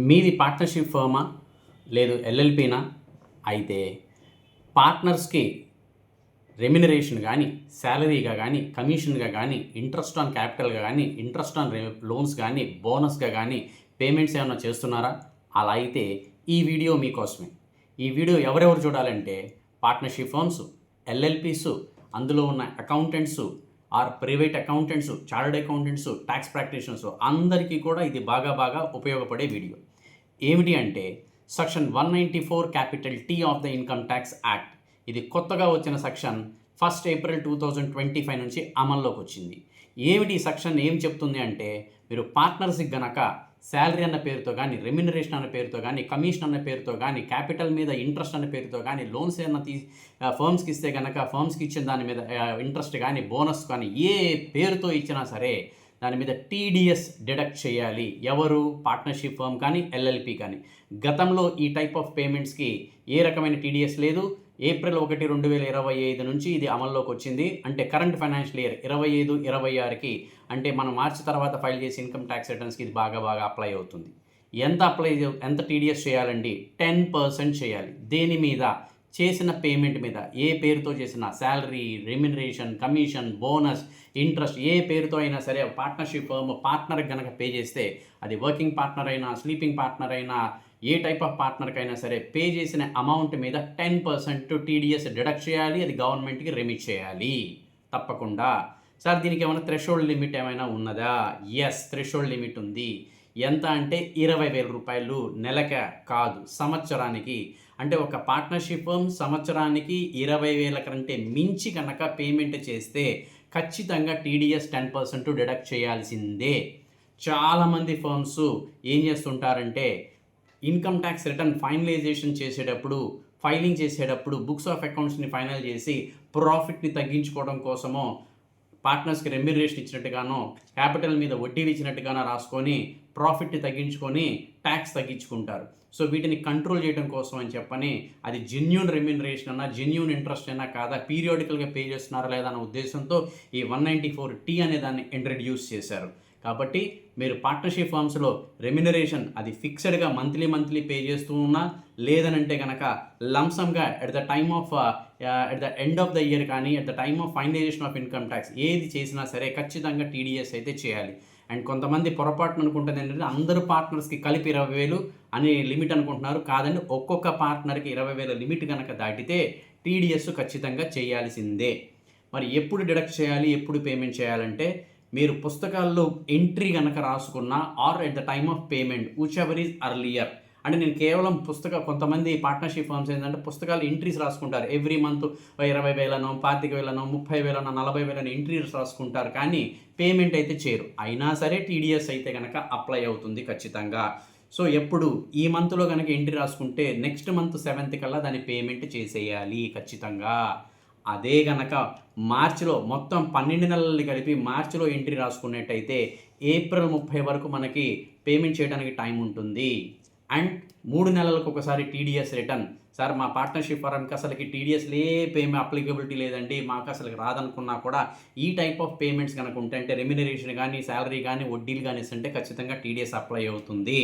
మీది పార్ట్నర్షిప్ ఫర్మా లేదు ఎల్ఎల్పీనా? అయితే పార్ట్నర్స్కి రెమ్యునరేషన్ కానీ, శాలరీగా కానీ, కమిషన్గా కానీ, ఇంట్రెస్ట్ ఆన్ క్యాపిటల్గా కానీ, ఇంట్రెస్ట్ ఆన్ లోన్స్ కానీ, బోనస్గా కానీ పేమెంట్స్ ఏమైనా చేస్తున్నారా? అలా అయితే ఈ వీడియో మీకోసమే. ఈ వీడియో ఎవరెవరు చూడాలంటే పార్ట్నర్షిప్ ఫర్మ్స్, ఎల్ఎల్పీస్, అందులో ఉన్న accountants or private accountants, chartered accountants, tax practitioners అందరికీ కూడా ఇది బాగా ఉపయోగపడే వీడియో. ఏమిటి అంటే section 194 capital T of the income tax act. ఇది కొత్తగా వచ్చిన సెక్షన్ 1 ఏప్రిల్ 2025 నుంచి అమల్లోకి వచ్చింది. ఏమిటి ఈ సెక్షన్ ఏం చెప్తుంది అంటే, మీరు పార్ట్నర్స్కి గనక శాలరీ అన్న పేరుతో కానీ, రెమ్యునరేషన్ అన్న పేరుతో కానీ, కమిషన్ అన్న పేరుతో కానీ, క్యాపిటల్ మీద ఇంట్రెస్ట్ అన్న పేరుతో కానీ, లోన్స్ ఏమన్నా ఫర్మ్స్కి ఇస్తే కనుక ఫర్మ్స్కి ఇచ్చిన దాని మీద ఇంట్రెస్ట్ కానీ, బోనస్ కానీ ఏ పేరుతో ఇచ్చినా సరే దాని మీద టీడీఎస్ డిడక్ట్ చేయాలి. ఎవరు? పార్ట్నర్షిప్ ఫర్మ్ కానీ, ఎల్ఎల్పి కానీ. గతంలో ఈ టైప్ ఆఫ్ పేమెంట్స్కి ఏ రకమైన టీడీఎస్ లేదు. ఏప్రిల్ 1, 2025 నుంచి ఇది అమల్లోకి వచ్చింది. అంటే కరెంట్ ఫైనాన్షియల్ ఇయర్ 25-26కి, అంటే మనం మార్చి తర్వాత ఫైల్ చేసి ఇన్కమ్ ట్యాక్స్ రిటర్న్స్కి ఇది బాగా అప్లై అవుతుంది. ఎంత టీడీఎస్ చేయాలండి? 10% చేయాలి. దేని మీద? చేసిన పేమెంట్ మీద. ఏ పేరుతో చేసిన salary, remuneration, commission, bonus, interest ఏ పేరుతో అయినా సరే పార్ట్నర్షిప్ ఫర్మ్ పార్ట్నర్కి కనుక పే చేస్తే, అది వర్కింగ్ పార్ట్నర్ అయినా, స్లీపింగ్ పార్ట్నర్ అయినా, ఏ టైప్ ఆఫ్ పార్ట్నర్కి అయినా సరే పే చేసిన అమౌంట్ మీద 10% టీడీఎస్ డిడక్ట్ చేయాలి. అది గవర్నమెంట్కి రెమిట్ చేయాలి తప్పకుండా. సార్ దీనికి ఏమైనా థ్రెషోల్డ్ లిమిట్ ఏమైనా ఉన్నదా? ఎస్, థ్రెషోల్డ్ లిమిట్ ఉంది. ఎంత అంటే 20,000 రూపాయలు. నెలక కాదు, సంవత్సరానికి. అంటే ఒక పార్ట్నర్షిప్ ఫర్మ్ సంవత్సరానికి 20,000 కంటే మించి కనుక పేమెంట్ చేస్తే ఖచ్చితంగా టీడీఎస్ 10% డిడక్ట్ చేయాల్సిందే. చాలామంది ఫర్మ్స్ ఏం చేస్తుంటారంటే, ఇన్కమ్ ట్యాక్స్ రిటర్న్ ఫైనలైజేషన్ చేసేటప్పుడు, ఫైలింగ్ చేసేటప్పుడు బుక్స్ ఆఫ్ అకౌంట్స్ని ఫైనల్ చేసి ప్రాఫిట్ని తగ్గించుకోవడం కోసమో, పార్ట్నర్స్కి రెమ్యునరేషన్ ఇచ్చినట్టుగానో, క్యాపిటల్ మీద వడ్డీలు ఇచ్చినట్టుగానో రాసుకొని ప్రాఫిట్ని తగ్గించుకొని ట్యాక్స్ తగ్గించుకుంటారు. సో వీటిని కంట్రోల్ చేయడం కోసం అని చెప్పని, అది జెన్యూన్ రెమ్యునరేషన్ అన్నా, జెన్యూన్ ఇంట్రెస్ట్ అయినా కాదా, పీరియాడికల్గా పే చేస్తున్నారా లేదా అన్న ఉద్దేశంతో ఈ 194T అనే దాన్ని ఇంట్రడ్యూస్ చేశారు. కాబట్టి మీరు పార్ట్నర్షిప్ ఫర్మ్స్లో రెమ్యునరేషన్ అది ఫిక్స్డ్గా మంత్లీ పే చేస్తూ ఉన్నా, లేదనంటే కనుక లంసమ్గా at the end of the year కానీ, at the time of finalisation of income tax ఏది చేసినా సరే ఖచ్చితంగా టీడీఎస్ అయితే చేయాలి. అండ్ కొంతమంది పొరపాటున అనుకుంటుంది ఏంటంటే, అందరూ పార్ట్నర్స్కి కలిపి 20,000 అని లిమిట్ అనుకుంటున్నారు. కాదండి, ఒక్కొక్క పార్ట్నర్కి 20,000 లిమిట్ కనుక దాటితే టీడీఎస్ ఖచ్చితంగా చేయాల్సిందే. మరి ఎప్పుడు డిడక్ట్ చేయాలి, ఎప్పుడు పేమెంట్ చేయాలంటే, మీరు పుస్తకాల్లో ఎంట్రీ కనుక రాసుకున్నా or at the time of payment whichever is earlier. అంటే నేను కేవలం కొంతమంది పార్ట్నర్షిప్ ఫర్మ్స్ ఏంటంటే పుస్తకాలు ఎంట్రీస్ రాసుకుంటారు. ఎవ్రీ మంత్ 20,000నో, 25,000నో, 30,000నో, 40,000 ఎంట్రీస్ రాసుకుంటారు, కానీ పేమెంట్ అయితే చేయరు. అయినా సరే టీడీఎస్ అయితే కనుక అప్లై అవుతుంది ఖచ్చితంగా. సో ఎప్పుడు ఈ మంత్లో కనుక ఎంట్రీ రాసుకుంటే నెక్స్ట్ మంత్ 7th కల్లా దాన్ని పేమెంట్ చేసేయాలి ఖచ్చితంగా. అదే గనక మార్చిలో మొత్తం 12 నెలల్ని కలిపి మార్చిలో ఎంట్రీ రాసుకున్నట్టయితే ఏప్రిల్ 30 వరకు మనకి పేమెంట్ చేయడానికి టైం ఉంటుంది. అండ్ 3 నెలలకు ఒకసారి టీడీఎస్ రిటర్న్. సార్ మా పార్ట్నర్షిప్ ఫర్మ్కి అసలుకి టీడీఎస్లే పేమెంట్ అప్లికబిలిటీ లేదండి, మాకు అసలు రాదనుకున్నా కూడా ఈ టైప్ ఆఫ్ పేమెంట్స్ కనుక ఉంటే, అంటే రెమ్యునరేషన్ కానీ, శాలరీ కానీ, వడ్డీలు కానీ ఇస్తుంటే ఖచ్చితంగా టీడీఎస్ అప్లై అవుతుంది.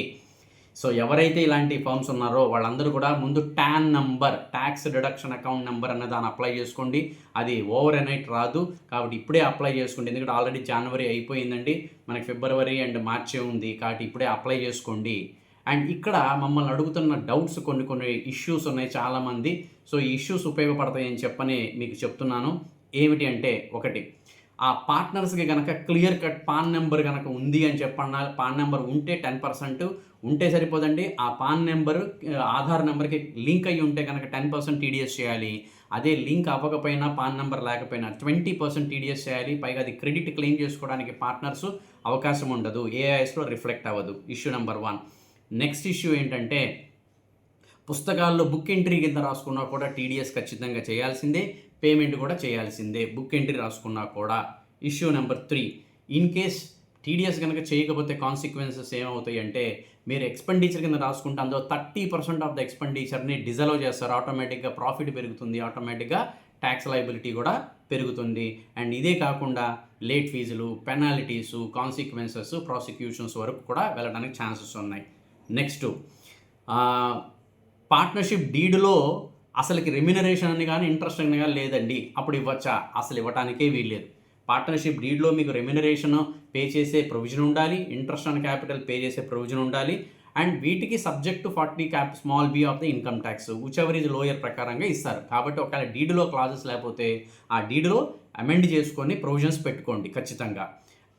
సో ఎవరైతే ఇలాంటి ఫర్మ్స్ ఉన్నారో వాళ్ళందరూ కూడా ముందు tan number, tax deduction account number అనే దాన్ని అప్లై చేసుకోండి. అది ఓవర్ నైట్ రాదు, కాబట్టి ఇప్పుడే అప్లై చేసుకోండి. ఎందుకంటే ఆల్రెడీ జనవరి అయిపోయిందండి, మనకి ఫిబ్రవరి అండ్ మార్చే ఉంది, కాబట్టి ఇప్పుడే అప్లై చేసుకోండి. అండ్ ఇక్కడ మమ్మల్ని అడుగుతున్న డౌట్స్ కొన్ని ఇష్యూస్ ఉన్నాయి చాలామంది. సో ఈ ఇష్యూస్ ఉపయోగపడతాయని చెప్పని మీకు చెప్తున్నాను. ఏమిటి అంటే, ఒకటి, ఆ పార్ట్నర్స్కి కనుక క్లియర్ కట్ పాన్ నెంబర్ కనుక ఉంది అని చెప్పన్నా, పాన్ నెంబర్ ఉంటే 10% ఉంటే సరిపోదండి. ఆ పాన్ నెంబర్ ఆధార్ నెంబర్కి లింక్ అయ్యి ఉంటే కనుక 10% టీడీఎస్ చేయాలి. అదే లింక్ అవ్వకపోయినా, పాన్ నెంబర్ లేకపోయినా 20% టీడీఎస్ చేయాలి. పైగా అది క్రెడిట్ క్లెయిమ్ చేసుకోవడానికి పార్ట్నర్స్ అవకాశం ఉండదు, ఏఐఎస్లో రిఫ్లెక్ట్ అవ్వదు. Issue number 1. నెక్స్ట్ ఇష్యూ ఏంటంటే, పుస్తకాల్లో బుక్ ఎంట్రీ కింద రాసుకున్నా కూడా టీడీఎస్ ఖచ్చితంగా చేయాల్సిందే, పేమెంట్ కూడా చేయాల్సిందే బుక్ ఎంట్రీ రాసుకున్నా కూడా. Issue number 3, in case TDS కనుక చేయకపోతే కాన్సిక్వెన్సెస్ ఏమవుతాయి అంటే, మీరు ఎక్స్పెండిచర్ కింద రాసుకుంటే అందులో 30% ఆఫ్ ద ఎక్స్పెండిచర్ని డిజలవ్ చేస్తారు. ఆటోమేటిక్గా ప్రాఫిట్ పెరుగుతుంది, ఆటోమేటిక్గా ట్యాక్స్ లయబిలిటీ కూడా పెరుగుతుంది. అండ్ ఇదే కాకుండా లేట్ ఫీజులు, పెనాల్టీసు, కాన్సిక్వెన్సెస్, ప్రాసిక్యూషన్స్ వరకు కూడా వెళ్ళడానికి ఛాన్సెస్ ఉన్నాయి. నెక్స్ట్ పార్ట్నర్షిప్ డీడ్లో అసలుకి రెమ్యునరేషన్ అని కానీ ఇంట్రెస్ట్ అని కానీ లేదండి, అప్పుడు ఇవ్వచ్చా? అసలు ఇవ్వటానికే వీల్లేదు. పార్ట్నర్షిప్ డీడ్లో మీకు రెమ్యునరేషన్ పే చేసే ప్రొవిజన్ ఉండాలి, ఇంట్రెస్ట్ ఆన్ క్యాపిటల్ పే చేసే ప్రొవిజన్ ఉండాలి, అండ్ వీటికి subject to 40 cap small B of the income tax whichever is lower ప్రకారంగా ఇస్తారు. కాబట్టి ఒకవేళ డీడ్లో క్లాజెస్ లేకపోతే ఆ డీడ్లో అమెండ్ చేసుకొని ప్రొవిజన్స్ పెట్టుకోండి ఖచ్చితంగా.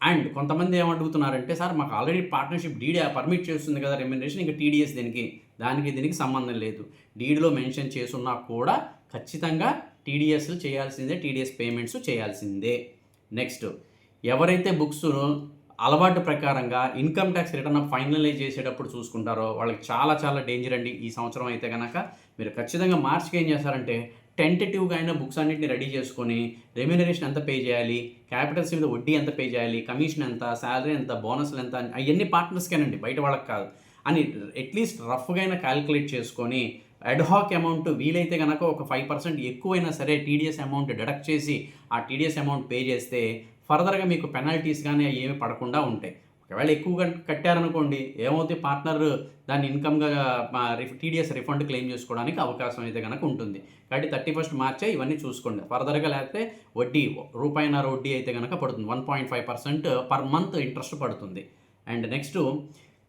అండ్ కొంతమంది ఏమడుగుతున్నారంటే, సార్ మాకు ఆల్రెడీ పార్ట్నర్షిప్ డీడ్ పర్మిట్ చేస్తుంది కదా రెమ్యునరేషన్, ఇంకా టీడీఎస్ దీనికి సంబంధం లేదు. డీడ్లో మెన్షన్ చేసున్నా కూడా ఖచ్చితంగా టీడీఎస్లు చేయాల్సిందే, టీడీఎస్ పేమెంట్స్ చేయాల్సిందే. నెక్స్ట్, ఎవరైతే బుక్స్ అలవాటు ప్రకారంగా ఇన్కమ్ ట్యాక్స్ రిటర్న్ ఫైనలైజ్ చేసేటప్పుడు చూసుకుంటారో వాళ్ళకి చాలా చాలా డేంజర్ అండి. ఈ సంవత్సరం అయితే కనుక మీరు ఖచ్చితంగా మార్చికి ఏం చేస్తారంటే, టెంటేటివ్గా అయినా బుక్స్ అన్నింటిని రెడీ చేసుకొని రెమ్యునరేషన్ ఎంత పే చేయాలి, క్యాపిటల్స్ మీద వడ్డీ ఎంత పే చేయాలి, కమిషన్ ఎంత, శాలరీ ఎంత, బోనస్లు ఎంత, అవన్నీ పార్ట్నర్స్కేనండి, బయట వాళ్ళకి కాదు అని అట్లీస్ట్ రఫ్గా అయినా క్యాలిక్యులేట్ చేసుకొని అడ్హాక్ అమౌంట్ వీలైతే కనుక ఒక 5% ఎక్కువైనా సరే టీడీఎస్ అమౌంట్ డిడక్ట్ చేసి ఆ టీడీఎస్ అమౌంట్ పే చేస్తే ఫర్దర్గా మీకు పెనాల్టీస్ కానీ ఏమి పడకుండా ఉంటాయి. ఒకవేళ ఎక్కువగా కట్టారనుకోండి, ఏమవుతుంది, పార్ట్నర్ దాన్ని ఇన్కమ్గా టీడీఎస్ రిఫండ్ క్లెయిమ్ చేసుకోవడానికి అవకాశం అయితే కనుక ఉంటుంది. కాబట్టి 31 మార్చే ఇవన్నీ చూసుకోండి. ఫర్దర్గా లేకపోతే వడ్డీ రూపాయిన్నర వడ్డీ అయితే కనుక పడుతుంది, 1.5% పర్ మంత్ ఇంట్రెస్ట్ పడుతుంది. అండ్ నెక్స్ట్,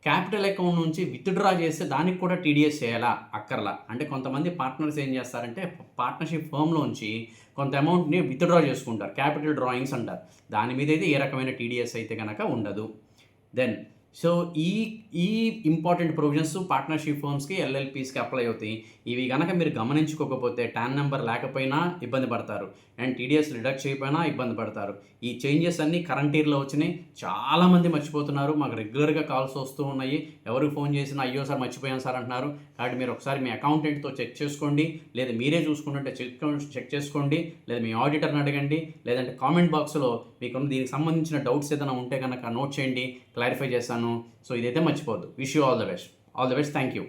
క్యాపిటల్ అకౌంట్ నుంచి విత్డ్రా చేస్తే దానికి కూడా టీడీఎస్ చేయాలా? అక్కర్లా. అంటే కొంతమంది పార్ట్నర్స్ ఏం చేస్తారంటే పార్ట్నర్షిప్ ఫర్మ్లోంచి కొంత అమౌంట్ని విత్డ్రా చేసుకుంటారు, క్యాపిటల్ డ్రాయింగ్స్ అంటారు. దాని మీద అయితే ఏ రకమైన టీడీఎస్ అయితే కనుక ఉండదు. దెన్ సో ఈ ఇంపార్టెంట్ ప్రొవిజన్స్ పార్ట్నర్షిప్ ఫర్మ్స్కి, ఎల్ఎల్పీస్కి అప్లై అవుతాయి. ఇవి కనుక మీరు గమనించుకోకపోతే టాన్ నెంబర్ లేకపోయినా ఇబ్బంది పడతారు, అండ్ టీడీఎస్ రిడక్ట్ చేయకపోయినా ఇబ్బంది పడతారు. ఈ చేంజెస్ అన్నీ కరెంట్ ఇయర్లో వచ్చినాయి. చాలామంది మర్చిపోతున్నారు, మాకు రెగ్యులర్గా కాల్స్ వస్తూ ఉన్నాయి. ఎవరికి ఫోన్ చేసినా అయ్యో సార్ మర్చిపోయాను సార్ అంటున్నారు. కాబట్టి మీరు ఒకసారి మీ అకౌంటెంట్తో చెక్ చేసుకోండి, లేదా మీరే చూసుకుంటుంటే చెక్ చేసుకోండి, లేదా మీ ఆడిటర్ని అడగండి, లేదంటే కామెంట్ బాక్స్లో మీకు దీనికి సంబంధించిన డౌట్స్ ఏదైనా ఉంటే కనుక నోట్ చేయండి, క్లారిఫై చేస్తాను. సో ఇదైతే మర్చిపోవద్దు. Wish you all the best. Thank you.